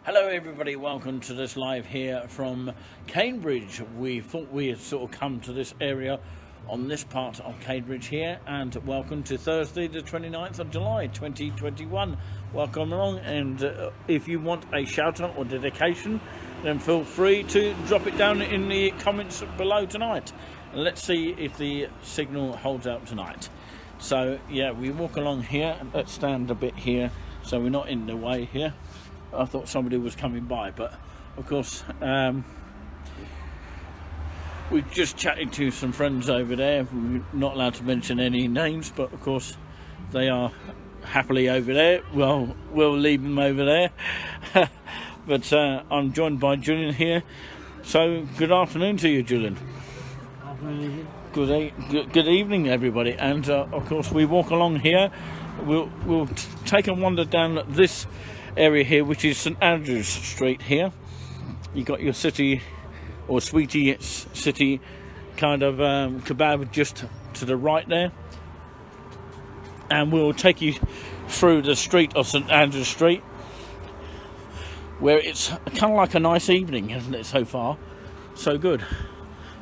Hello everybody, welcome to this live here from Cambridge. We thought we had sort of come to this area on this part of Cambridge here, and welcome to Thursday the 29th of July 2021. Welcome along, and if you want a shout out or dedication, then feel free to drop it down in the comments below tonight. And let's see if the signal holds out tonight. So yeah, we walk along here. Let's stand a bit here so we're not in the way here. I thought somebody was coming by, but of course we just chatted to some friends over there. We're not allowed to mention any names, but of course they are happily over there. Well, we'll leave them over there. But I'm joined by Julien here. So good afternoon to you, Julien. Good evening, everybody. And of course we walk along here. We'll take a wander down this area here, which is St Andrew's Street here. You got your city or Sweetie City kind of kebab just to the right there, and we'll take you through the street of St Andrew's Street, where it's kind of like a nice evening, isn't it? So far so good.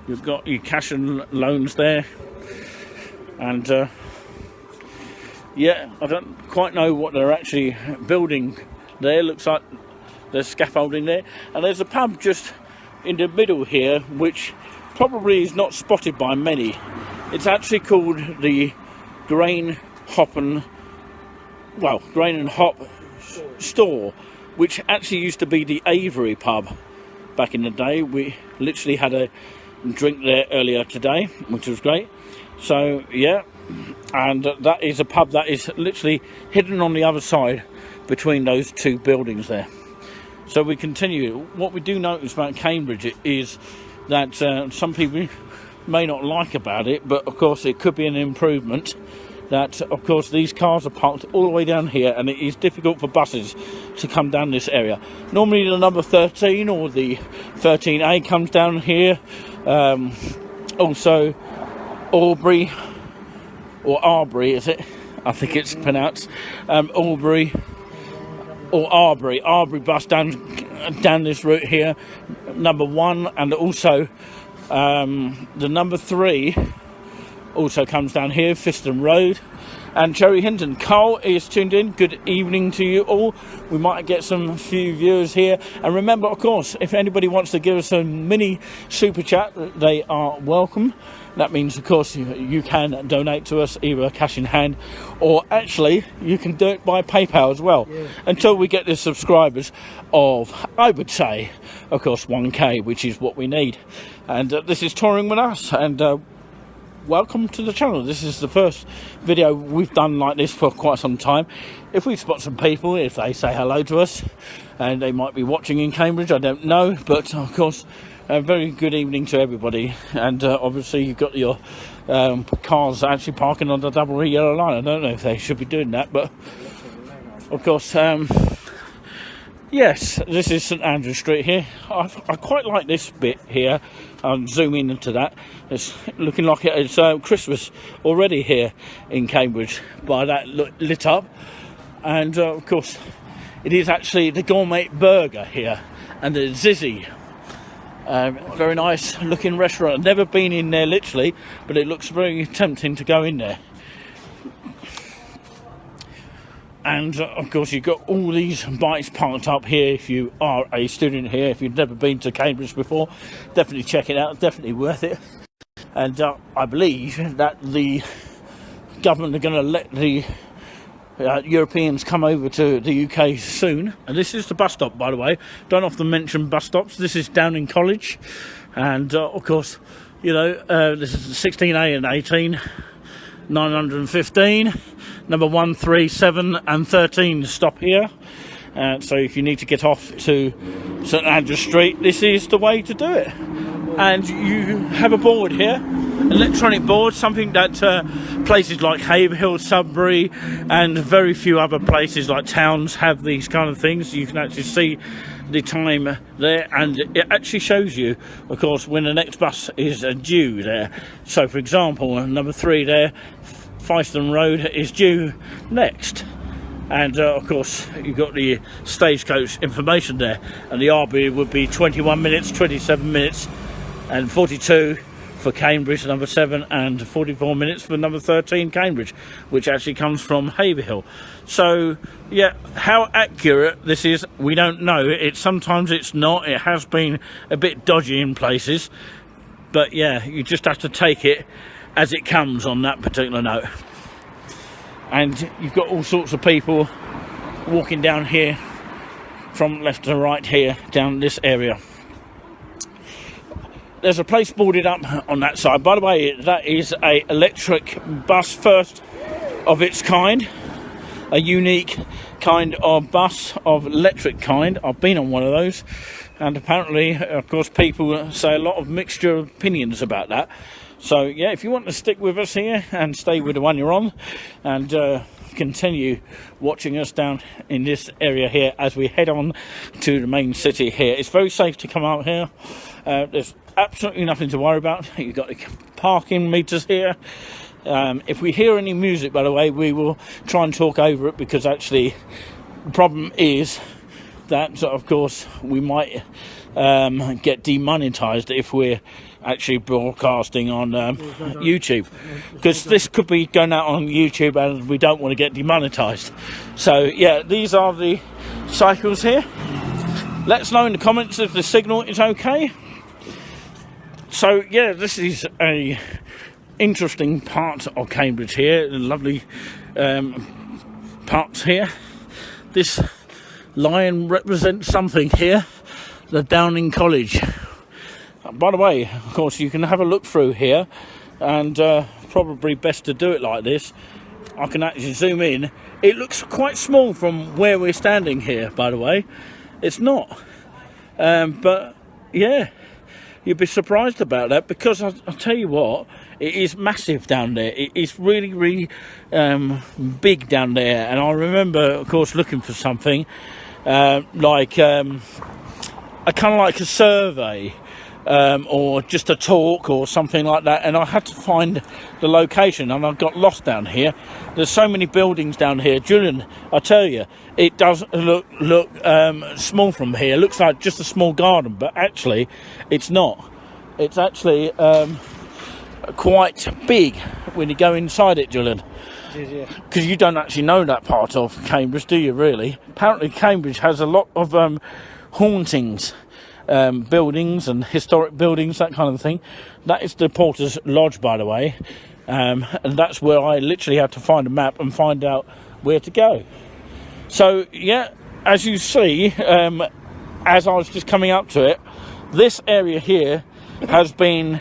You've got your cash and loans there, and yeah, I don't quite know what they're actually building there. Looks like there's scaffolding there, and there's a pub just in the middle here, which probably is not spotted by many. It's actually called the Grain and Hop Store, which actually used to be the Avery pub back in the day. We literally had a drink there earlier today, which was great. So yeah, and that is a pub that is literally hidden on the other side between those two buildings there. So we continue. What we do notice about Cambridge is that some people may not like about it, but of course it could be an improvement. That of course these cars are parked all the way down here, and it is difficult for buses to come down this area. Normally the number 13 or the 13A comes down here. Also Albury or Arbery, is it? I think it's pronounced Albury or Arbery bus down this route here, number 1, and also the number 3 also comes down here, Fiston Road and Cherry Hinton. Carl is tuned in. Good evening to you all. We might get some few viewers here, and remember, of course, if anybody wants to give us a mini super chat, they are welcome. That means, of course, you can donate to us either cash in hand, or actually you can do it by PayPal as well. Yeah. Until we get the subscribers of, I would say, of course, 1k, which is what we need. And this is Touring With Us, and welcome to the channel. This is the first video we've done like this for quite some time. If we spot some people, if they say hello to us, and they might be watching in Cambridge, I don't know, but of course a very good evening to everybody. And obviously you've got your cars actually parking on the double yellow line. I don't know if they should be doing that, but of course yes, this is St Andrew's Street here. I quite like this bit here. I'll zoom in into that. It's looking like it's Christmas already here in Cambridge by that lit up. And of course it is actually the Gourmet Burger here and the Zizzy. Very nice looking restaurant. I've never been in there literally, but it looks very tempting to go in there. And of course you've got all these bikes parked up here. If you are a student here, if you've never been to Cambridge before, definitely check it out, definitely worth it. And I believe that the government are going to let the Europeans come over to the UK soon. And this is the bus stop, by the way. Don't often mention bus stops. This is Downing College, and of course, you know, this is 16A and 18, 915, number 1, 3, 7 and 13 stop here. So if you need to get off to St Andrew's Street, this is the way to do it. And you have a board here, electronic board, something that places like Haverhill, Sudbury and very few other places like towns have these kind of things. You can actually see the time there, and it actually shows you, of course, when the next bus is due there. So for example, number 3 there, Fiston Road is due next. And of course you've got the stagecoach information there, and the Arbury would be 21 minutes, 27 minutes and 42 for Cambridge number 7, and 44 minutes for number 13 Cambridge, which actually comes from Haverhill. So yeah, how accurate this is, we don't know. Sometimes it's not. It has been a bit dodgy in places, but yeah, you just have to take it as it comes on that particular note. And you've got all sorts of people walking down here from left to right here down this area. There's a place boarded up on that side. By the way, that is a electric bus, first of its kind, a unique kind of bus of electric kind. I've been on one of those, and apparently, of course, people say a lot of mixture of opinions about that. So yeah, if you want to stick with us here and stay with the one you're on, and continue watching us down in this area here as we head on to the main city here. It's very safe to come out here. There's absolutely nothing to worry about. You've got the parking meters here. If we hear any music, by the way, we will try and talk over it, because actually the problem is that, of course, we might get demonetized if we're actually broadcasting on YouTube, because this could be going out on YouTube and we don't want to get demonetized. So yeah, these are the cycles here. Let us know in the comments if the signal is okay. So yeah, this is a interesting part of Cambridge here, lovely parts here. This lion represents something here, the Downing College. By the way, of course, you can have a look through here, and probably best to do it like this. I can actually zoom in. It looks quite small from where we're standing here, by the way. It's not. But yeah, you'd be surprised about that, because I'll tell you what, it is massive down there. It is really, really big down there. And I remember, of course, looking for something like a kind of like a survey, or just a talk or something like that, and I had to find the location, and I got lost down here. There's so many buildings down here, Julian. I tell you, it does look small from here. It looks like just a small garden, but actually it's not. It's actually quite big when you go inside it, Julian. Because you don't actually know that part of Cambridge, do you, really? Apparently Cambridge has a lot of hauntings, buildings and historic buildings, that kind of thing. That is the Porter's Lodge, by the way, and that's where I literally had to find a map and find out where to go. So yeah, as you see, as I was just coming up to it, this area here has been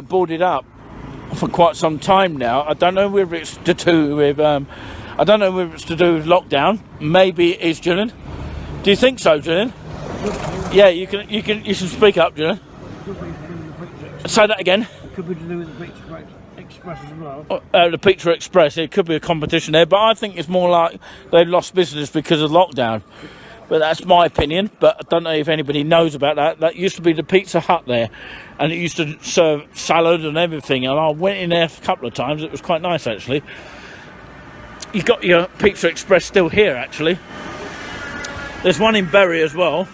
boarded up for quite some time now. I don't know whether it's to do with lockdown. Maybe it is, Julian. Do you think so, Julian? Yeah, you can speak up, Julian. Say that again. Could be to do with the Pizza Express as well. The Pizza Express, it could be a competition there, but I think it's more like they've lost business because of lockdown. But that's my opinion, but I don't know if anybody knows about that. That used to be the Pizza Hut there, and it used to serve salad and everything, and I went in there a couple of times. It was quite nice, actually. You've got your Pizza Express still here, actually. There's one in Bury as well.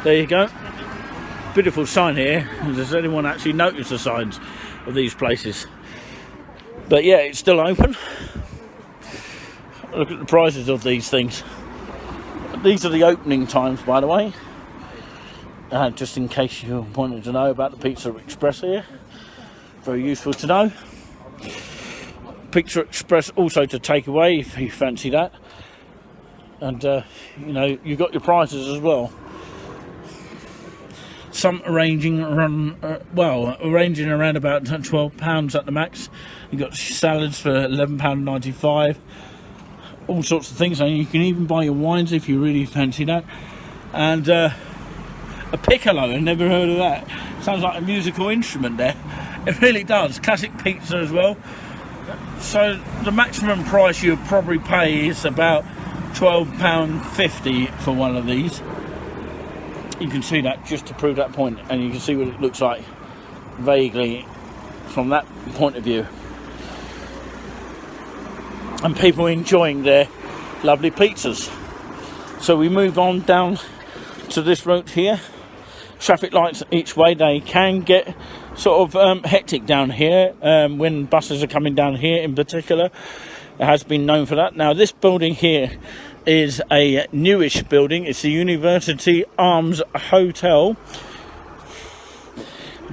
There you go. Beautiful sign here. Does anyone actually notice the signs of these places? But yeah, it's still open. Look at the prices of these things. These are the opening times, by the way. Just in case you wanted to know about the Pizza Express here. Very useful to know. Pizza Express also to take away if you fancy that. And, you know, you've got your prices as well. Some arranging around about £12 at the max. You've got salads for £11.95. All sorts of things, and you can even buy your wines if you really fancy that. And a piccolo, I've never heard of that. Sounds like a musical instrument there. It really does. Classic pizza as well. So the maximum price you'll probably pay is about £12.50 for one of these. You can see that just to prove that point, and you can see what it looks like vaguely from that point of view. And people enjoying their lovely pizzas. So we move on down to this route here. Traffic lights each way. They can get sort of hectic down here when buses are coming down here in particular. It has been known for that. Now this building here is a newish building. It's the University Arms Hotel.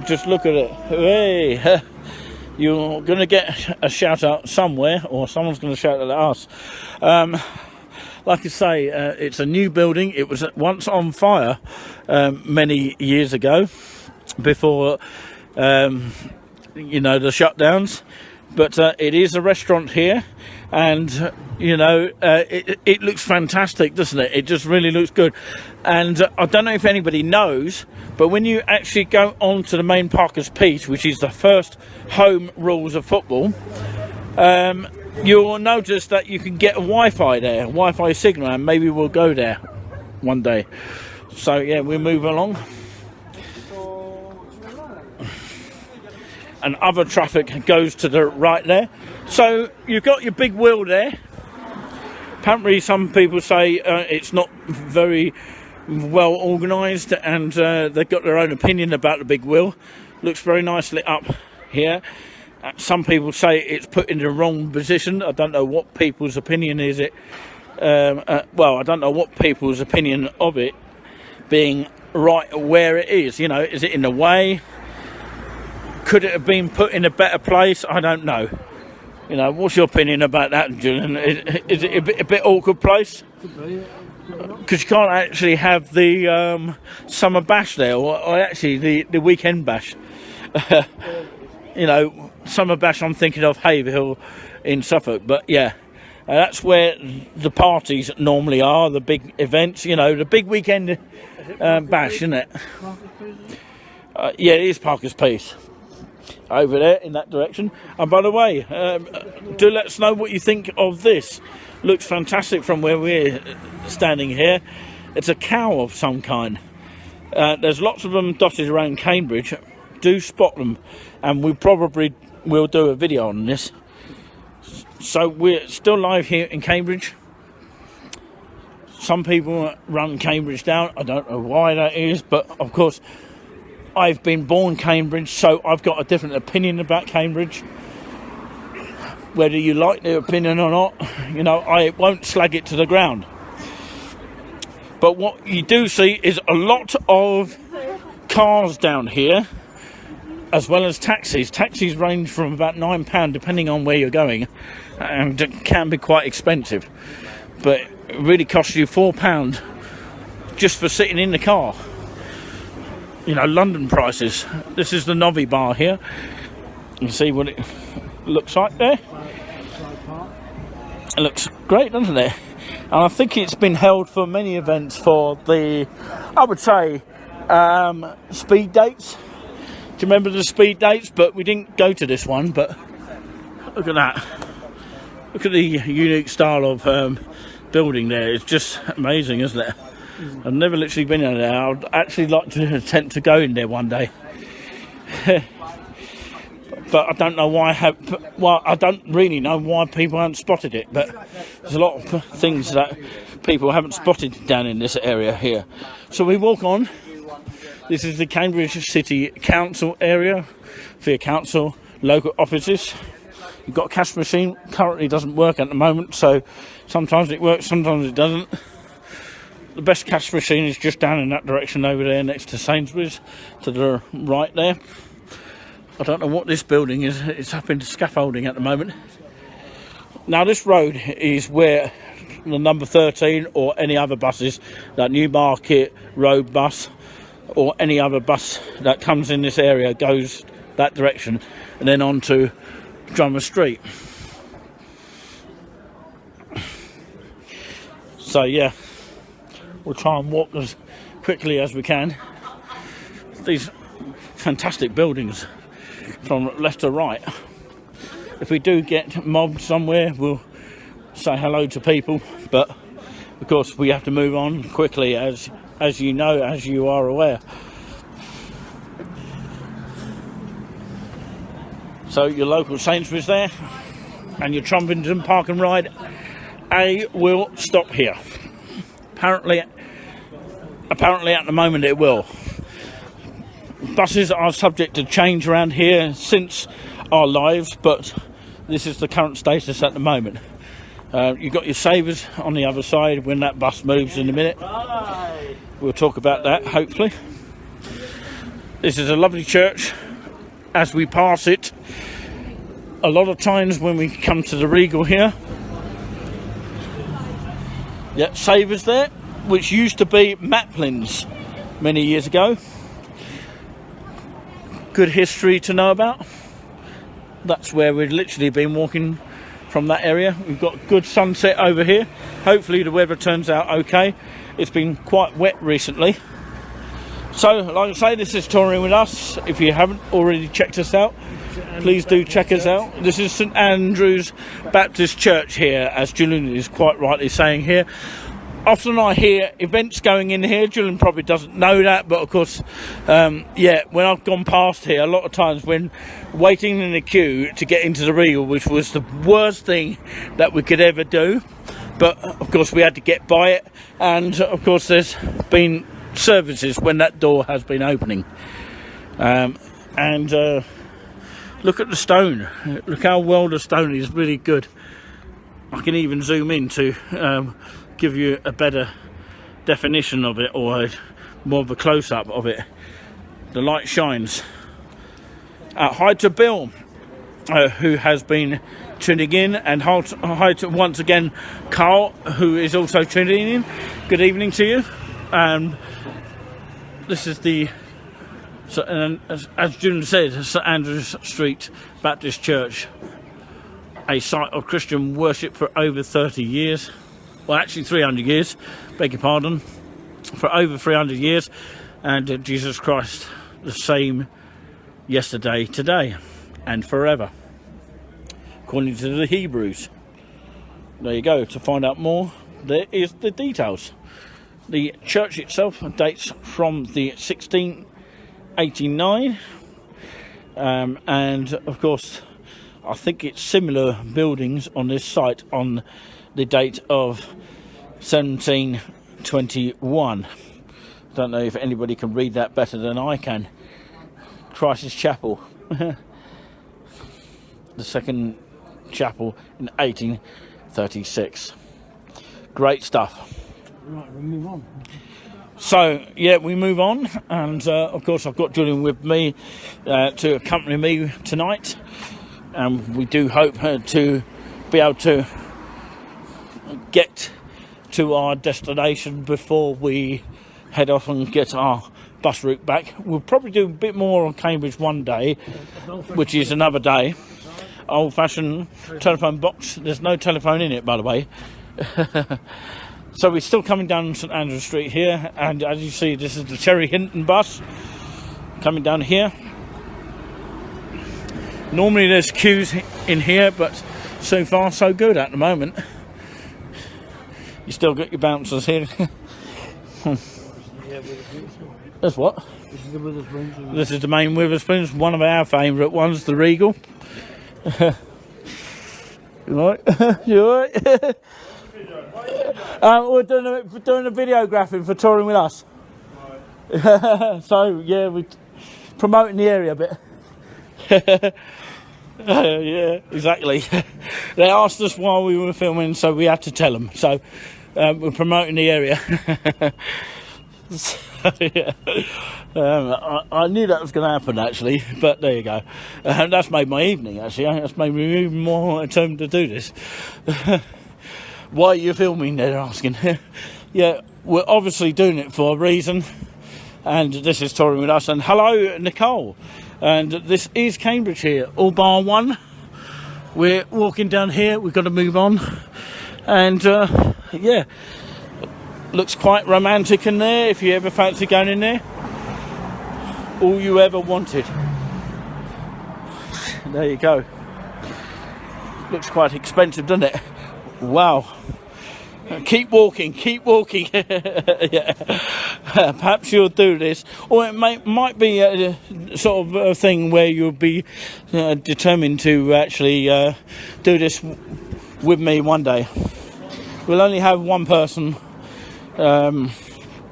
Just look at it. Hey, you're going to get a shout out somewhere, or someone's going to shout at us. Like I say, it's a new building. It was once on fire many years ago, before you know, the shutdowns. But it is a restaurant here, and you know, it looks fantastic, doesn't it? It just really looks good. And I don't know if anybody knows, but when you actually go on to the main Parker's Piece, which is the first home rules of football, you'll notice that you can get a Wi-Fi there, a Wi-Fi signal, and maybe we'll go there one day. So yeah, we'll move along. And other traffic goes to the right there. So you've got your big wheel there. Apparently some people say it's not very well organised, and they've got their own opinion about the big wheel. Looks very nicely up here. Some people say it's put in the wrong position. I don't know what people's opinion is it. Well, I don't know what people's opinion of it being right where it is. You know, is it in the way? Could it have been put in a better place? I don't know. You know, what's your opinion about that, Julian? Is it a bit awkward place? Because you can't actually have the summer bash there, or actually the weekend bash. You know, summer bash, I'm thinking of Haverhill in Suffolk. But yeah, that's where the parties normally are, the big events. You know, the big weekend bash, isn't it? Yeah, it is Parker's Piece. Over there in that direction. And by the way, do let us know what you think of this. Looks fantastic from where we're standing here. It's a cow of some kind. There's lots of them dotted around Cambridge. Do spot them, and we probably will do a video on this. So we're still live here in Cambridge. Some people run Cambridge down. I don't know why that is, but of course I've been born Cambridge, so I've got a different opinion about Cambridge. Whether you like the opinion or not, you know, I won't slag it to the ground. But what you do see is a lot of cars down here, as well as taxis. Taxis range from about £9 depending on where you're going, and it can be quite expensive. But it really costs you £4 just for sitting in the car. You know, London prices. This is the Novi bar here. You see what it looks like there. It looks great, doesn't it? And I think it's been held for many events for the, I would say, speed dates. Do you remember the speed dates? But we didn't go to this one. But look at that. Look at the unique style of building there. It's just amazing, isn't it? I've never literally been in there. I'd actually like to attempt to go in there one day. But I don't know why well, I don't really know why people haven't spotted it, but there's a lot of things that people haven't spotted down in this area here. So we walk on. This is the Cambridge City Council area for your council local offices. You've got a cash machine. Currently doesn't work at the moment, so sometimes it works, sometimes it doesn't. The best cash machine is just down in that direction over there next to Sainsbury's, to the right there. I don't know what this building is. It's up into scaffolding at the moment. Now this road is where the number 13 or any other buses, that Newmarket Road bus or any other bus that comes in this area goes that direction, and then on to Drummer Street. So yeah, we'll try and walk as quickly as we can. These fantastic buildings from left to right. If we do get mobbed somewhere, we'll say hello to people, but of course we have to move on quickly, as you know, as you are aware. So your local Sainsbury's there, and your Trumpington Park and Ride A will stop here. Apparently at the moment it will. Buses are subject to change around here since our lives, but this is the current status at the moment. You've got your savers on the other side when that bus moves in a minute. We'll talk about that, hopefully. This is a lovely church. As we pass it, a lot of times when we come to the Regal here, savers there, which used to be Maplin's many years ago. Good history to know about. That's where we've literally been walking from that area. We've got good sunset over here. Hopefully the weather turns out okay. It's been quite wet recently. So, like I say, this is Touring With Us. If you haven't already checked us out, please do check us out. This is St Andrew's Baptist Church here, as Julian is quite rightly saying here. Often I hear events going in here. Julian probably doesn't know that, but of course, when I've gone past here, a lot of times when waiting in a queue to get into the Regal, which was the worst thing that we could ever do, but of course we had to get by it, and of course there's been services when that door has been opening. Look at the stone. Look how well the stone is, really good. I can even zoom in to give you a better definition of it, or more of a close-up of it. The light shines. Hi to Bill, who has been tuning in, and hi to once again Carl, who is also tuning in. Good evening to you. This is the, as June said, St Andrew's Street Baptist Church, a site of Christian worship for over 30 years. Well, actually 300 years, beg your pardon, for over 300 years, and Jesus Christ the same yesterday, today, and forever, according to the Hebrews. There you go. To find out more, there is the details. The church itself dates from the 1689, and of course I think it's similar buildings on this site on the date of 1721. Don't know if anybody can read that better than I can. Christ's Chapel. The second chapel in 1836. Great stuff. Right, we'll move on. So, yeah, we move on, and of course I've got Julian with me to accompany me tonight, and we do hope to be able to get to our destination before we head off and get our bus route back. We'll probably do a bit more on Cambridge one day, which is another day. Old-fashioned telephone box. There's no telephone in it, by the way. So we're still coming down St Andrew's Street here, and as you see, this is the Cherry Hinton bus coming down here. Normally there's queues in here, but so far so good at the moment. You still got your bouncers here. That's what? This is the Witherspoons. This is the main Witherspoons, one of our favourite ones, the Regal. You alright? You alright? We're doing a videographing for Touring With Us. So, yeah, we're promoting the area a bit. Yeah, exactly. They asked us while we were filming, so we had to tell them. So, we're promoting the area. So, yeah. I knew that was going to happen, actually, but there you go. That's made my evening, actually. That's made me even more determined to do this. Why are you filming, they're asking. Yeah, we're obviously doing it for a reason, and this is Touring With Us. And hello, Nicole. And this is Cambridge here, all bar one. We're walking down here, we've got to move on. And, yeah, looks quite romantic in there, if you ever fancy going in there. All you ever wanted. There you go. Looks quite expensive, doesn't it? Wow. Keep walking, keep walking. Yeah. Perhaps you'll do this, or it might be a sort of a thing where you'll be determined to actually do this with me one day. we'll only have one person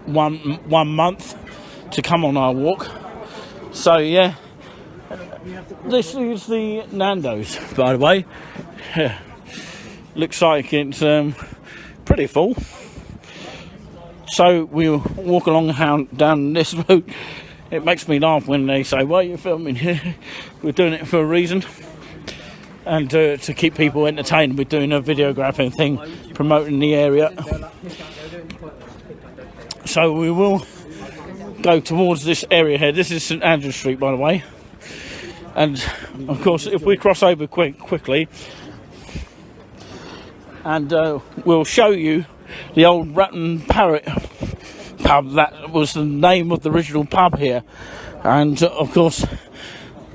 one month to come on our walk. So yeah, this is the Nando's, by the way. Looks like it's pretty full. So we'll walk along down this road. It makes me laugh when they say, "Why are you filming here?" We're doing it for a reason, and to keep people entertained. We're doing a videographing thing, promoting the area. So we will go towards this area here. This is St Andrew Street, by the way. And of course, if we cross over quickly, and we'll show you the old Rat and Parrot pub. That was the name of the original pub here, and of course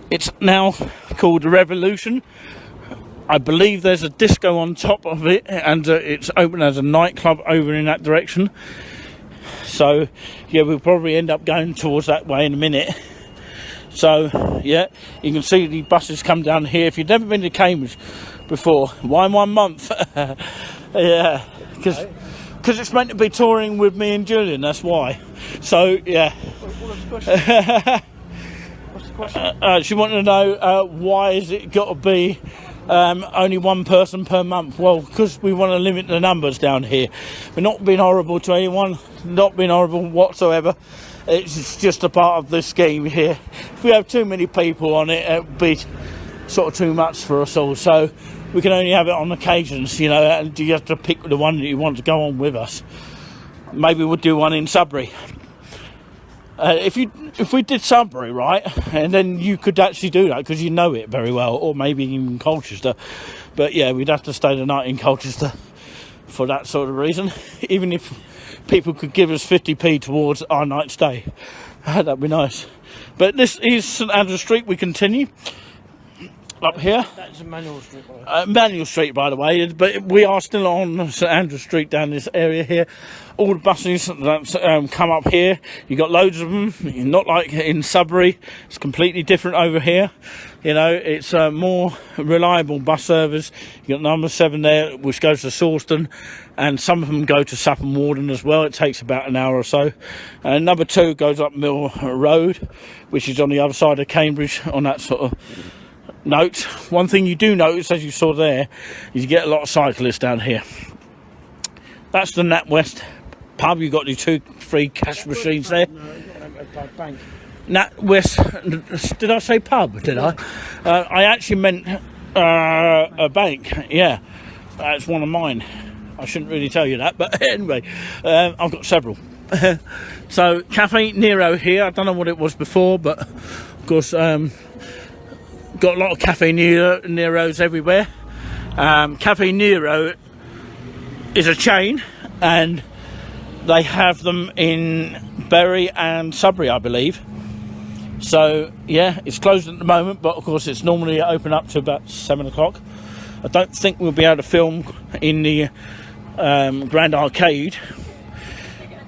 it's now called Revolution. I believe there's a disco on top of it, and it's open as a nightclub over in that direction. So yeah, we'll probably end up going towards that way in a minute. So yeah, you can see the buses come down here. If you've never been to Cambridge before, why 1 month? Yeah, because it's meant to be touring with me and Julian, that's why. So yeah. What's the question? She wanted to know why has it got to be only one person per month? Well, because we want to limit the numbers down here. We're not being horrible to anyone, not being horrible whatsoever. It's just a part of the scheme here. If we have too many people on it, it would be sort of too much for us all. So we can only have it on occasions, you know, and you have to pick the one that you want to go on with us. Maybe we'll do one in Sudbury. If we did Sudbury, right, and then you could actually do that because you know it very well, or maybe even Colchester. But yeah, we'd have to stay the night in Colchester for that sort of reason. Even if people could give us 50p towards our night stay, that'd be nice. But this is St Andrew Street. We continue up here. That's Manuel Street. Manuel Street, by the way, but we are still on St Andrew Street down this area here. All the buses that come up here, you got loads of them. Not like in Sudbury, it's completely different over here. You know, it's more reliable bus service. You got number 7 there, which goes to Sawston, and some of them go to Sapham Warden as well. It takes about an hour or so. And number 2 goes up Mill Road, which is on the other side of Cambridge, on that sort of note. One thing you do notice, as you saw there, is you get a lot of cyclists down here. That's the NatWest pub. You've got the 2 free cash machines there. Bank. NatWest, did I say pub? Did I? I actually meant a bank. Yeah, that's one of mine. I shouldn't really tell you that, but anyway, I've got several. So Cafe Nero here. I don't know what it was before, but of course got a lot of Cafe Neros everywhere. Cafe Nero is a chain, and they have them in Bury and Sudbury, I believe. So yeah, it's closed at the moment, but of course it's normally open up to about 7 o'clock. I don't think we'll be able to film in the Grand Arcade.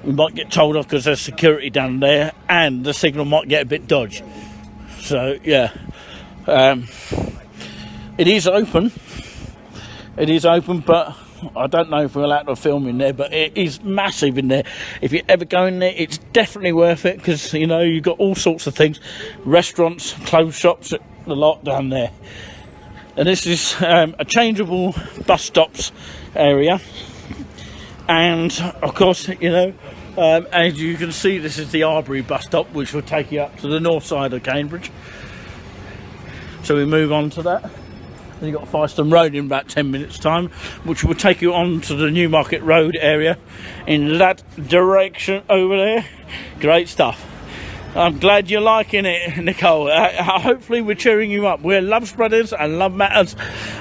We might get told off because there's security down there, and the signal might get a bit dodgy. So yeah, it is open. It is open, but I don't know if we're allowed to film in there, but it is massive in there. If you ever go in there, it's definitely worth it, because, you know, you've got all sorts of things. Restaurants, clothes shops, a lot down there. And this is a changeable bus stops area. And, of course, you know, as you can see, this is the Arbury bus stop, which will take you up to the north side of Cambridge. So we move on to that. Then you've got Firestone Road in about 10 minutes' time, which will take you on to the Newmarket Road area in that direction over there. Great stuff. I'm glad you're liking it, Nicole. Hopefully we're cheering you up. We're love spreaders and love matters,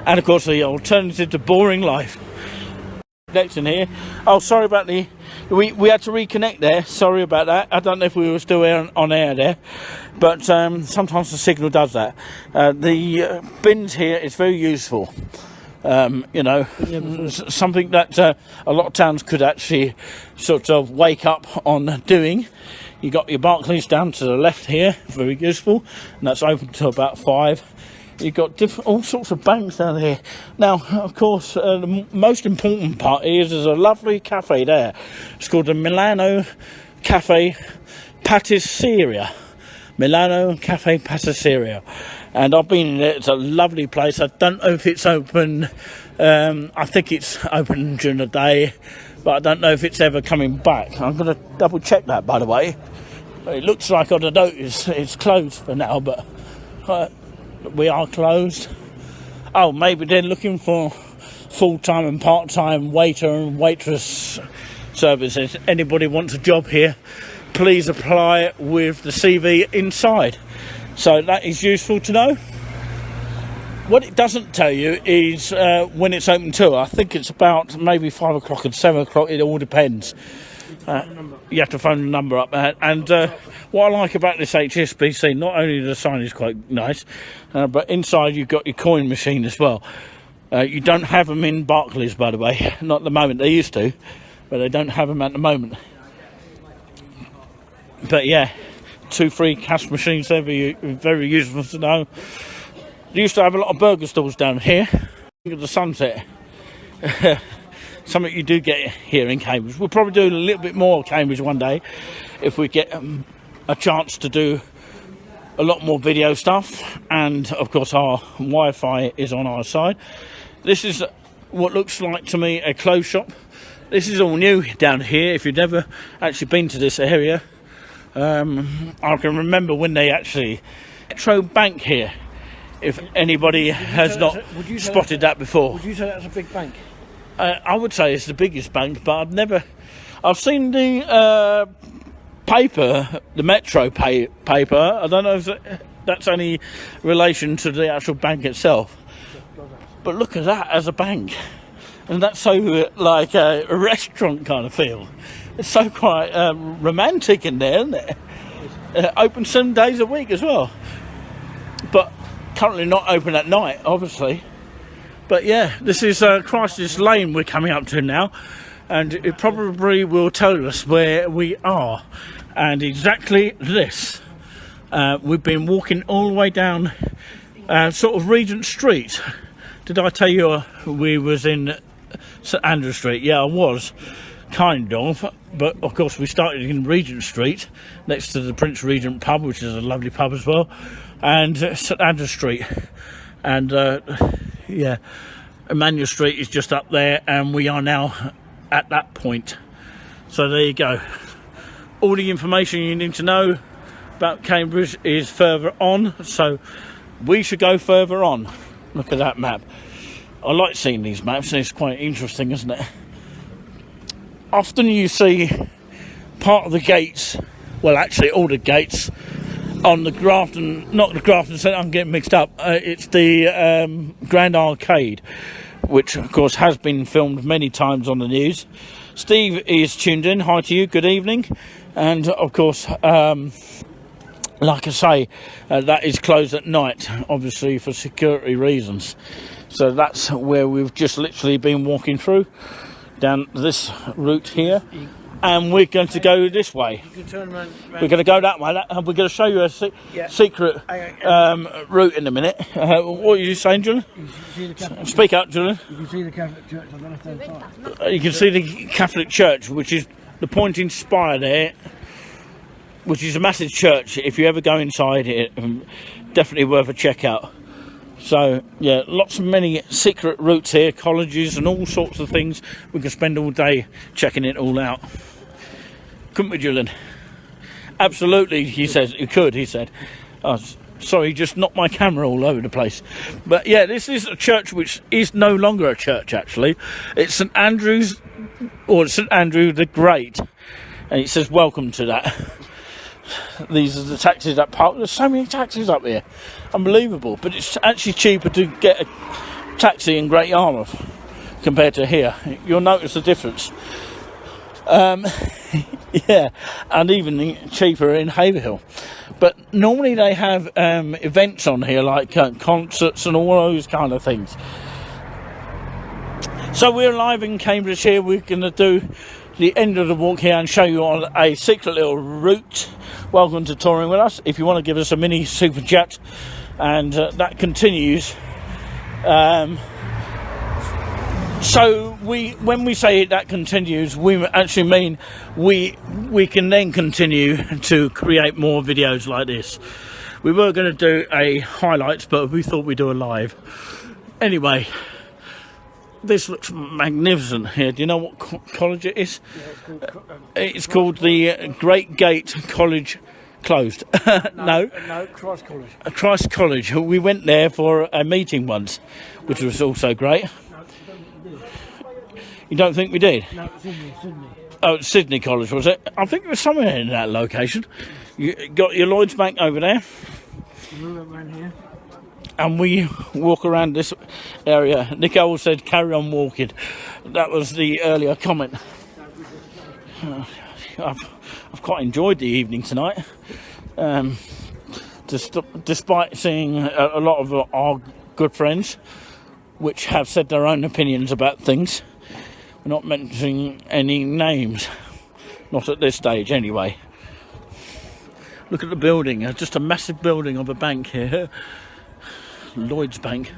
and of course the alternative to boring life. Next in here. Oh, sorry about we had to reconnect there. Sorry about that. I don't know if we were still on air there, but sometimes the signal does that. The bins here is very useful. You know, something that a lot of towns could actually sort of wake up on doing. You got your Barclays down to the left here, very useful, and that's open till about 5. You've got all sorts of banks down here. Now, of course, the most important part is there's a lovely cafe there. It's called the Milano Cafe Patisseria. Milano Cafe Patisseria. And I've been in it. It's a lovely place. I don't know if it's open. I think it's open during the day, but I don't know if it's ever coming back. I'm going to double check that, by the way. It looks like on the notice it's closed for now, but we are closed. Oh, maybe they're looking for full-time and part-time waiter and waitress services. Anybody wants a job here, please apply with the CV inside. So that is useful to know. What it doesn't tell you is when it's open till. I think it's about maybe 5 o'clock and 7 o'clock. It all depends. You have to phone the number up. And what I like about this HSBC, not only the sign is quite nice, but inside you've got your coin machine as well. You don't have them in Barclays, by the way. Not at the moment. They used to, but they don't have them at the moment. But yeah, 2 free cash machines there, very useful to know. They used to have a lot of burger stalls down here. Look at the sunset. Something you do get here in Cambridge. We'll probably do a little bit more Cambridge one day if we get a chance to do a lot more video stuff. And of course our Wi-Fi is on our side. This is what looks like to me a clothes shop. This is all new down here. If you've never actually been to this area, I can remember when they actually Metro Bank here. If anybody has not spotted that before. Would you say that's a big bank? I would say it's the biggest bank, but I've seen the paper, the Metro paper. I don't know if that's any relation to the actual bank itself. But look at that as a bank. And that's so like a restaurant kind of feel. It's so quite romantic in there, isn't it? Open 7 days a week as well. But currently not open at night, obviously. But yeah, this is Christ's Lane we're coming up to now, and it probably will tell us where we are. And exactly this. We've been walking all the way down sort of Regent Street. Did I tell you we was in St Andrew Street? Yeah, I was, kind of. But of course we started in Regent Street, next to the Prince Regent pub, which is a lovely pub as well. And St Andrew Street, and yeah, Emmanuel Street is just up there, and we are now at that point. So there you go. All the information you need to know about Cambridge is further on, so we should go further on. Look at that map. I like seeing these maps, it's quite interesting, isn't it? Often you see part of the gates, well actually all the gates, on the Grafton, not the Grafton Centre, I'm getting mixed up. It's the Grand Arcade, which of course has been filmed many times on the news. Steve is tuned in. Hi to you, good evening. And of course, like I say, that is closed at night, obviously for security reasons. So that's where we've just literally been walking through, down this route here. And we're going to go this way. You can turn around. We're going to go that way. We're going to show you a secret route in a minute. What are you saying, Julian? Speak up, Julian. You can see the Catholic Church on the left-hand side. You can see the Catholic Church, which is the pointing spire there, which is a massive church. If you ever go inside it, definitely worth a check out. So, yeah, many secret routes here, colleges and all sorts of things. We could spend all day checking it all out. Couldn't we, Julian? Absolutely, he says. You could, he said. Oh, sorry, just knocked my camera all over the place. But, yeah, this is a church which is no longer a church, actually. It's St Andrew's, or St Andrew the Great. And it says, welcome to that. These are the taxis that park. There's so many taxis up here. Unbelievable. But it's actually cheaper to get a taxi in Great Yarmouth compared to here. You'll notice the difference. Yeah, and even cheaper in Haverhill. But normally they have events on here, like concerts and all those kind of things. So we're live in Cambridge here. We're going to do the end of the walk here and show you on a secret little route. Welcome to touring with us. If you want to give us a mini super chat, and that continues. So when we say that continues, we actually mean we can then continue to create more videos like this. We were going to do a highlights, but we thought we'd do a live. Anyway, this looks magnificent here. Do you know what college it is? It's called the Great Gate College Closed. No, Christ College. Christ College. We went there for a meeting once, which was also great. You don't think we did? No, Sydney. Oh, Sydney College, was it? I think it was somewhere in that location. You got your Lloyds Bank over there. We went around here. And we walk around this area. Nicole said, carry on walking. That was the earlier comment. I've quite enjoyed the evening tonight. Despite seeing a lot of our good friends, which have said their own opinions about things. We're not mentioning any names. Not at this stage, anyway. Look at the building. Just a massive building of a bank here. Lloyds Bank.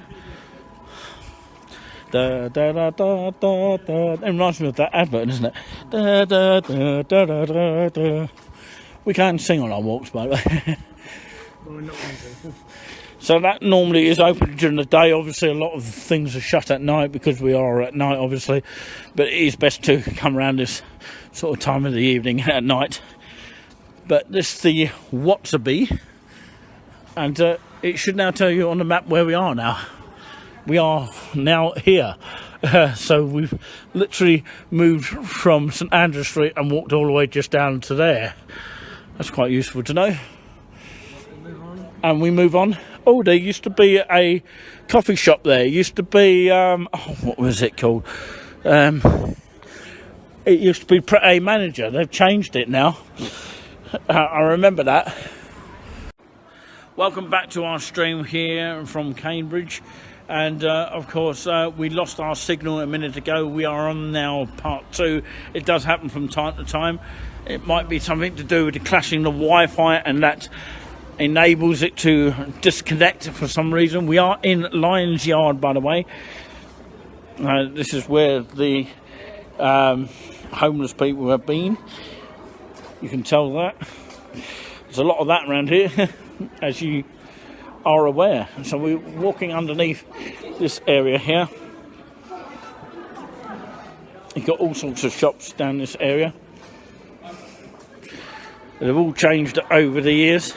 Da, da, da, da, da, da. It reminds me of that advert, isn't it? Da, da, da, da, da, da, da. We can sing on our walks, by the way. Well, we're not going to. So that normally is open during the day. Obviously, a lot of things are shut at night because we are at night, obviously. But it is best to come around this sort of time of the evening at night. But this is the Watsabee. And it should now tell you on the map where we are now. We are now here. So we've literally moved from St Andrew Street and walked all the way just down to there. That's quite useful to know. And we move on. Oh, there used to be a coffee shop there. It used to be, what was it called? It used to be a manager. They've changed it now. I remember that. Welcome back to our stream here from Cambridge. And, of course, we lost our signal a minute ago. We are on now part 2. It does happen from time to time. It might be something to do with the clashing the Wi-Fi, and that enables it to disconnect for some reason. We are in Lions Yard, by the way. This is where the homeless people have been. You can tell that. There's a lot of that around here, as you are aware. So we're walking underneath this area here. You've got all sorts of shops down this area. They've all changed over the years.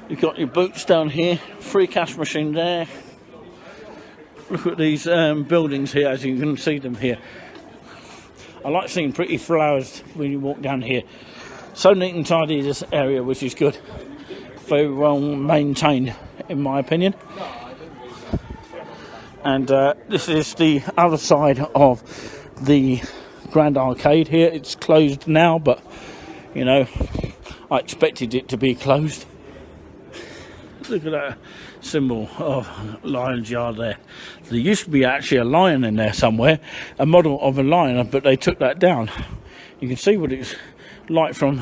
You've got your boots down here, free cash machine there. Look at these buildings here, as you can see them here. I like seeing pretty flowers when you walk down here. So neat and tidy, this area, which is good. Very well maintained, in my opinion. And this is the other side of the Grand Arcade here. It's closed now, but, you know, I expected it to be closed. Look at that symbol of Lions Yard there. There used to be actually a lion in there somewhere, a model of a lion, but they took that down. You can see what it's like from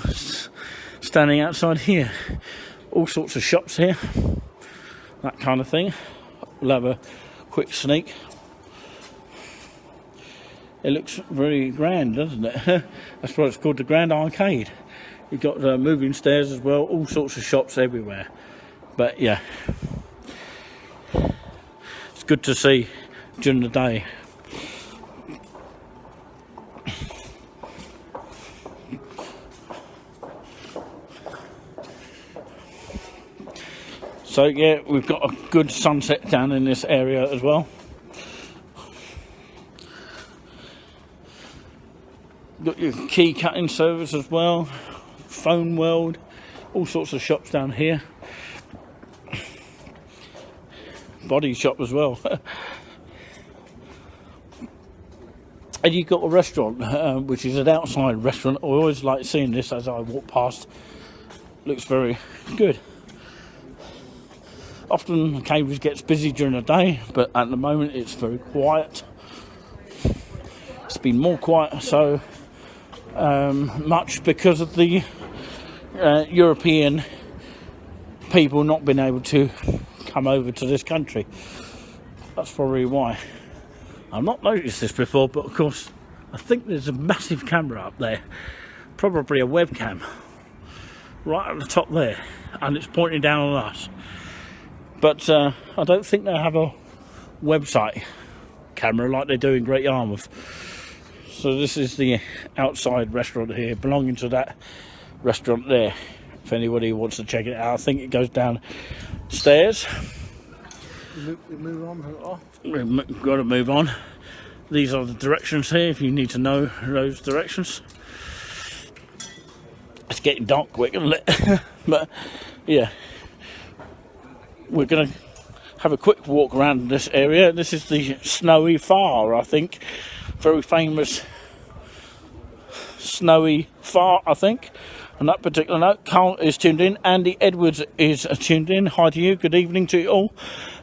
standing outside here. All sorts of shops here, that kind of thing. We'll have a quick sneak. It looks very grand, doesn't it? That's why it's called the Grand Arcade. You've got moving stairs as well, all sorts of shops everywhere. But yeah, it's good to see during the day. So yeah, we've got a good sunset down in this area as well. Got your key cutting service as well, Phone World, all sorts of shops down here. Body shop as well. And you've got a restaurant, which is an outside restaurant. I always like seeing this as I walk past. Looks very good. Often Cambridge gets busy during the day, but at the moment it's very quiet. It's been more quiet, so much because of the European people not been able to come over to this country. That's probably why. I've not noticed this before, but of course I think there's a massive camera up there, probably a webcam, right at the top there, and it's pointing down on us. But I don't think they have a website camera like they do in Great Yarmouth. So this is the outside restaurant here, belonging to that restaurant there. If anybody wants to check it out, I think it goes downstairs. Move on. We've got to move on. These are the directions here, if you need to know those directions. It's getting dark quick, isn't it? But yeah, we're going to have a quick walk around this area. This is the Snowy Far, I think. Very famous Snowy Far, I think. On that particular note, Carl is tuned in. Andy Edwards is tuned in. Hi to you. Good evening to you all.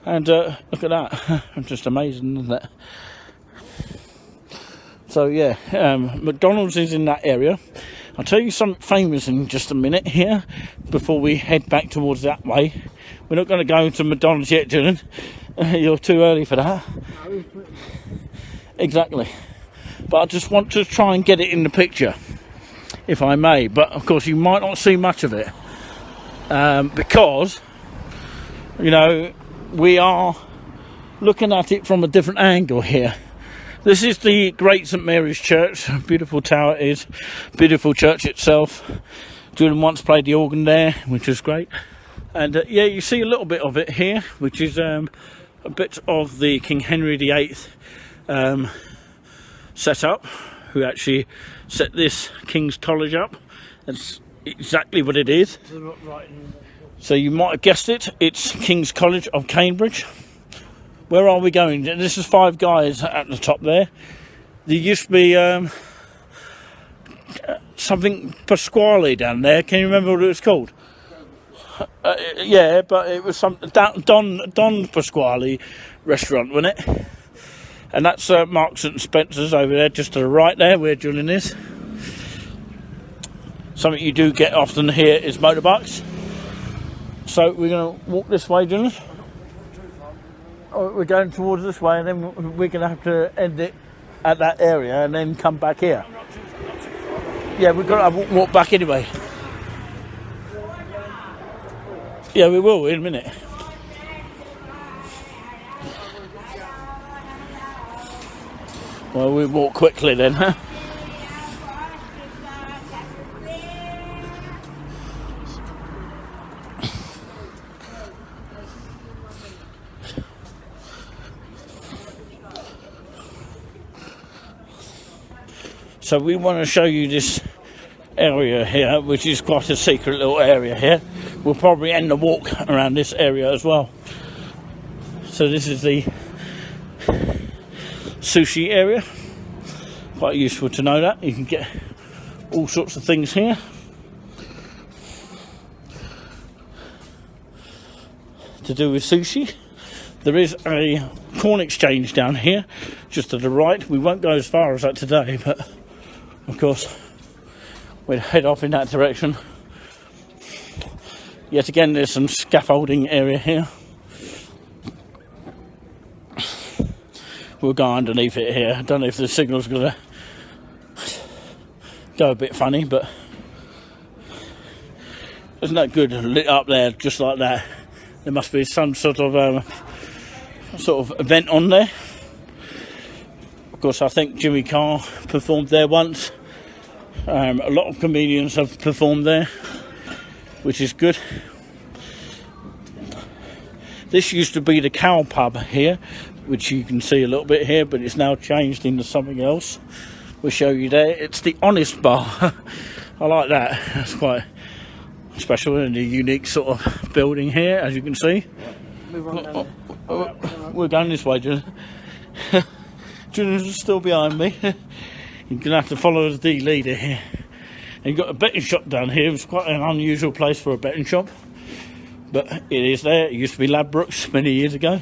And look at that. Just amazing, isn't it? So yeah, McDonald's is in that area. I'll tell you something famous in just a minute here before we head back towards that way. We're not going to go to McDonald's yet, Julian. You're too early for that. Exactly. But I just want to try and get it in the picture, if I may. But of course you might not see much of it because, you know, we are looking at it from a different angle here. This is the Great St Mary's Church. Beautiful tower it is. Beautiful church itself. Julian once played the organ there, which is great. And yeah, you see a little bit of it here, which is a bit of the King Henry VIII set up, who actually set this King's College up. That's exactly what it is. So you might have guessed it. It's King's College of Cambridge. Where are we going? This is Five Guys at the top there. There used to be something Pasquale down there. Can you remember what it was called? Yeah, but it was some Don Pasquale restaurant, wasn't it? And that's Marks and Spencer's over there, just to the right there, where Julian is. Something you do get often here is motorbikes. So we're going to walk this way, Julian. We're going towards this way, and then we're going to have to end it at that area and then come back here. Yeah, we've got to walk back anyway. Yeah, we will in a minute. Well, we walk quickly then, huh? So we want to show you this area here, which is quite a secret little area here. We'll probably end the walk around this area as well. So this is the sushi area. Quite useful to know that. You can get all sorts of things here. To do with sushi. There is a corn exchange down here, just to the right. We won't go as far as that today, but of course we'll head off in that direction. Yet again, there's some scaffolding area here. We'll go underneath it here. I don't know if the signal's going to go a bit funny, but isn't that good, lit up there just like that? There must be some sort of event on there. Of course, I think Jimmy Carr performed there once. A lot of comedians have performed there, which is good. This used to be the Cow Pub here, which you can see a little bit here, but it's now changed into something else. We'll show you there. It's the Honest Bar. I like that. That's quite special and a unique sort of building here, as you can see. Move on down there. We're going this way, Julian. Julian's still behind me. You're going to have to follow the leader here. And you've got a betting shop down here. It's quite an unusual place for a betting shop, but it is there. It used to be Ladbrokes many years ago.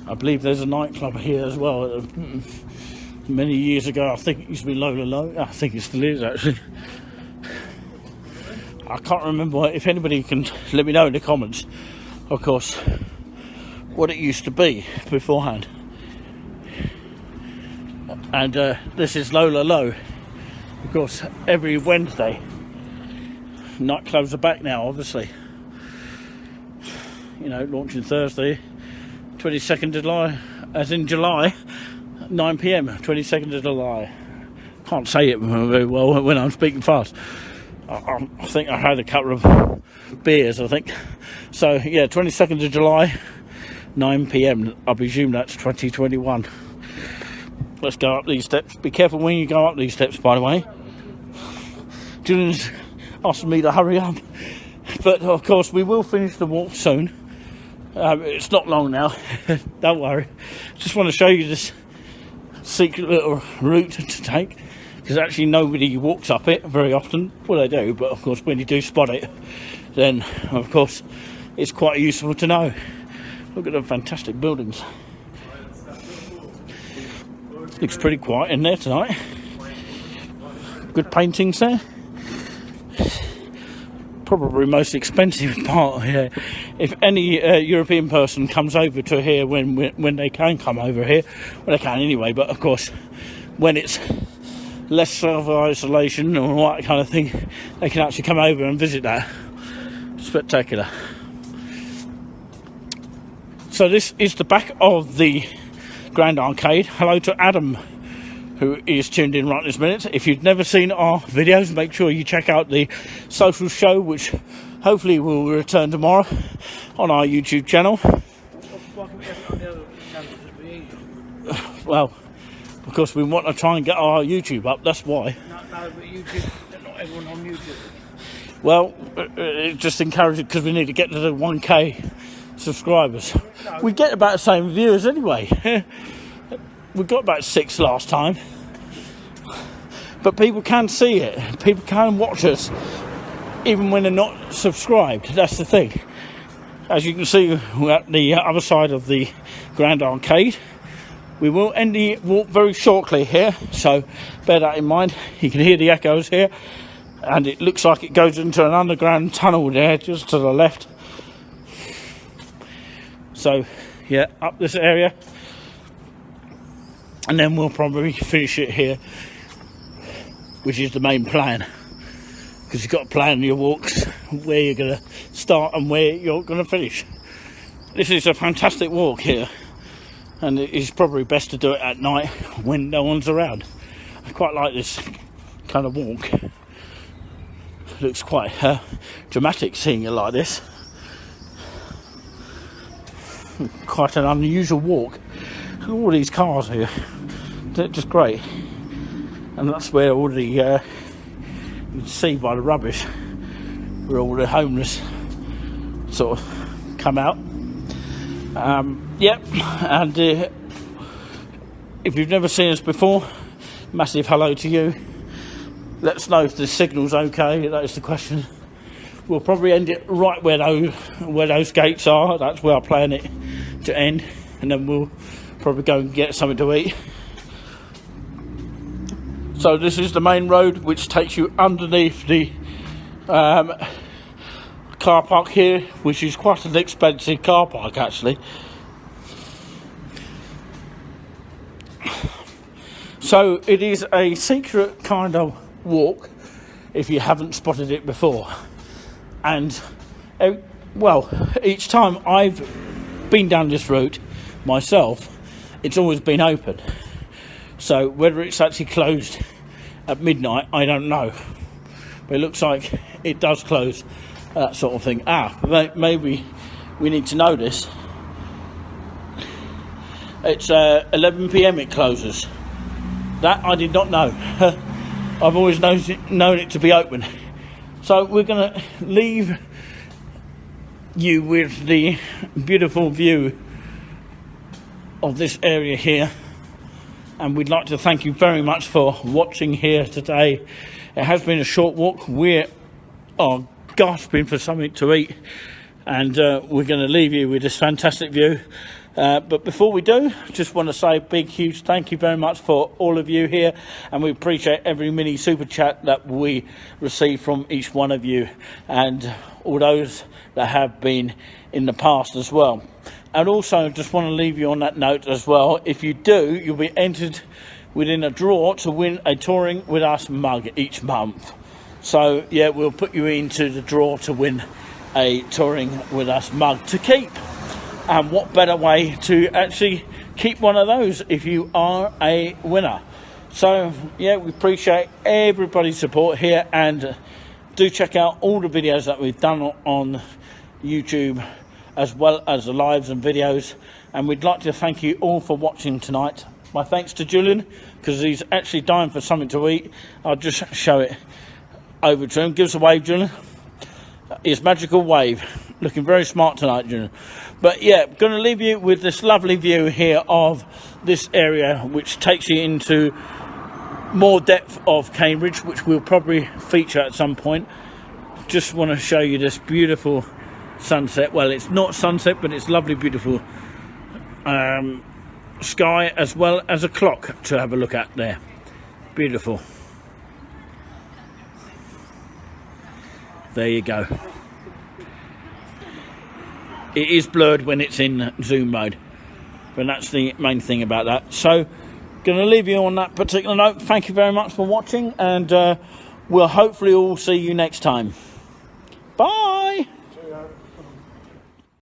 I believe there's a nightclub here as well. Many years ago, I think it used to be Lola Low. I think it still is, actually. I can't remember, if anybody can let me know in the comments, of course, what it used to be beforehand. And this is Lola Low. Of course, every Wednesday. Nightclubs are back now, obviously. You know, launching Thursday, 22nd of July, as in July, 9 p.m, 22nd of July. Can't say it very well when I'm speaking fast. I think I had a couple of beers, I think. So, yeah, 22nd of July, 9 p.m. I presume that's 2021. Let's go up these steps. Be careful when you go up these steps, by the way. Julian's asking me to hurry up. But, of course, we will finish the walk soon. It's not long now. Don't worry. Just want to show you this secret little route to take. Because actually nobody walks up it very often. Well, they do, but, of course, when you do spot it, then, of course, it's quite useful to know. Look at the fantastic buildings. Looks pretty quiet in there tonight. Good paintings there. Probably most expensive part here. If any European person comes over to here when they can come over here, well, they can anyway, but of course when it's less self-isolation or all that kind of thing, they can actually come over and visit that. Spectacular. So this is the back of the Grand Arcade. Hello to Adam, who is tuned in right this minute. If you've never seen our videos, make sure you check out the social show, which hopefully will return tomorrow on our YouTube channel. Well, of course, we want to try and get our YouTube up, that's why. No, but YouTube, not everyone on YouTube. Well, it just encourages, because we need to get to the 1k subscribers. No. We get about the same viewers anyway. We got about 6 last time. But people can see it. People can watch us, even when they're not subscribed. That's the thing. As you can see, we're at the other side of the Grand Arcade. We will end the walk very shortly here, so bear that in mind. You can hear the echoes here, and it looks like it goes into an underground tunnel there, just to the left. So, yeah, up this area, and then we'll probably finish it here, which is the main plan, because you've got to plan your walks, where you're going to start and where you're going to finish. This is a fantastic walk here, and it is probably best to do it at night when no one's around. I quite like this kind of walk. Looks quite dramatic seeing it like this. Quite an unusual walk. Look at all these cars here. They're just great. And that's where all the, you can see by the rubbish, where all the homeless sort of come out. Yep, and if you've never seen us before, massive hello to you. Let us know if the signal's okay, that is the question. We'll probably end it right where those gates are. That's where I plan it to end, and then we'll probably go and get something to eat. So this is the main road, which takes you underneath the car park here, which is quite an expensive car park actually. So it is a secret kind of walk if you haven't spotted it before. And well, each time I've been down this route myself, it's always been open. So whether it's actually closed at midnight, I don't know. But it looks like it does close, that sort of thing. Maybe we need to know this. It's 11 p.m. it closes. That I did not know. I've always known it to be open. So we're going to leave you with the beautiful view of this area here. And we'd like to thank you very much for watching here today. It has been a short walk. We are gasping for something to eat. And we're going to leave you with this fantastic view. But before we do, just want to say a big, huge thank you very much for all of you here, and we appreciate every mini super chat that we receive from each one of you, and all those that have been in the past as well. And also, just want to leave you on that note as well. If you do, you'll be entered within a draw to win a Touring With Us mug each month. So, yeah, we'll put you into the draw to win a Touring With Us mug to keep. And what better way to actually keep one of those if you are a winner? So, yeah, we appreciate everybody's support here, and do check out all the videos that we've done on YouTube, as well as the lives and videos. And we'd like to thank you all for watching tonight. My thanks to Julien, because he's actually dying for something to eat. I'll just show it over to him. Give us a wave, Julien. His magical wave. Looking very smart tonight, Julien. But yeah, going to leave you with this lovely view here of this area, which takes you into more depth of Cambridge, which we'll probably feature at some point. Just want to show you this beautiful sunset. Well, it's not sunset, but it's lovely, beautiful sky, as well as a clock to have a look at there. Beautiful. There you go. It is blurred when it's in zoom mode, but that's the main thing about that. So, going to leave you on that particular note. Thank you very much for watching, and we'll hopefully all see you next time. Bye.